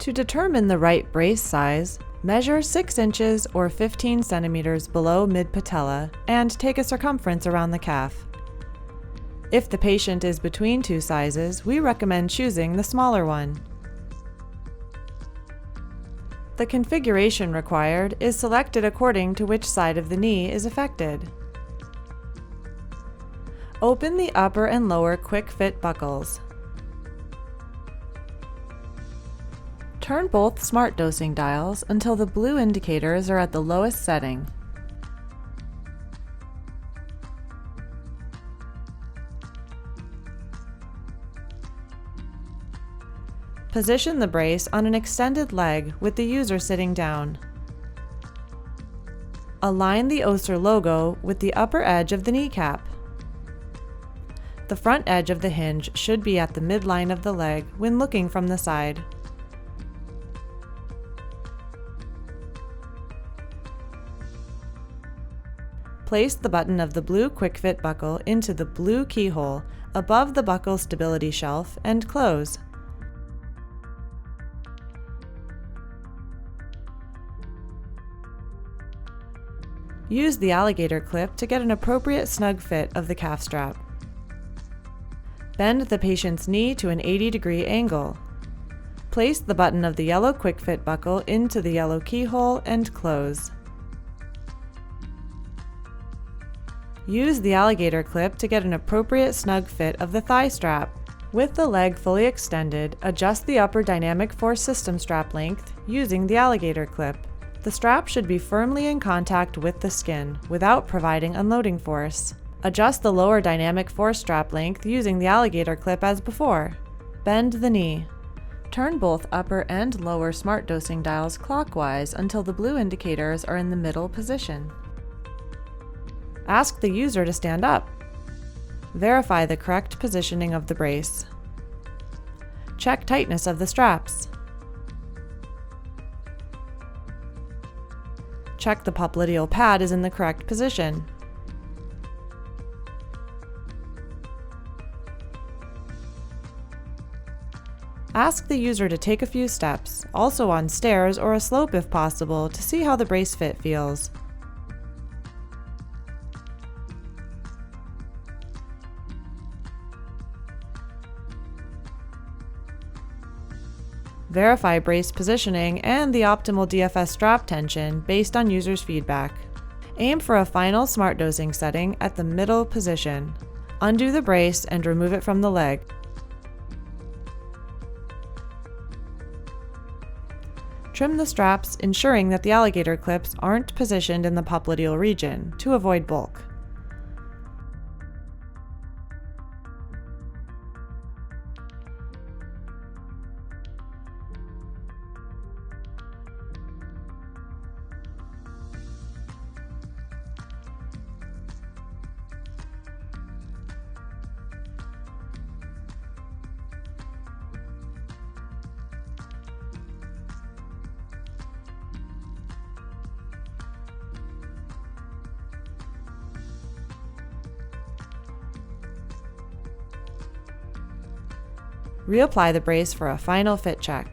To determine the right brace size, measure 6 inches or 15 centimeters below mid-patella and take a circumference around the calf. If the patient is between two sizes, we recommend choosing the smaller one. The configuration required is selected according to which side of the knee is affected. Open the upper and lower quick fit buckles. Turn both smart dosing dials until the blue indicators are at the lowest setting. Position the brace on an extended leg with the user sitting down. Align the Össur logo with the upper edge of the kneecap. The front edge of the hinge should be at the midline of the leg when looking from the side. Place the button of the blue Quick Fit buckle into the blue keyhole above the buckle stability shelf and close. Use the alligator clip to get an appropriate snug fit of the calf strap. Bend the patient's knee to an 80-degree angle. Place the button of the yellow Quick Fit buckle into the yellow keyhole and close. Use the alligator clip to get an appropriate snug fit of the thigh strap. With the leg fully extended, adjust the upper dynamic force system strap length using the alligator clip. The strap should be firmly in contact with the skin without providing unloading force. Adjust the lower dynamic force strap length using the alligator clip as before. Bend the knee. Turn both upper and lower smart dosing dials clockwise until the blue indicators are in the middle position. Ask the user to stand up. Verify the correct positioning of the brace. Check tightness of the straps. Check the popliteal pad is in the correct position. Ask the user to take a few steps, also on stairs or a slope if possible, to see how the brace fit feels. Verify brace positioning and the optimal DFS strap tension based on user's feedback. Aim for a final smart dosing setting at the middle position. Undo the brace and remove it from the leg. Trim the straps, ensuring that the alligator clips aren't positioned in the popliteal region to avoid bulk. Reapply the brace for a final fit check.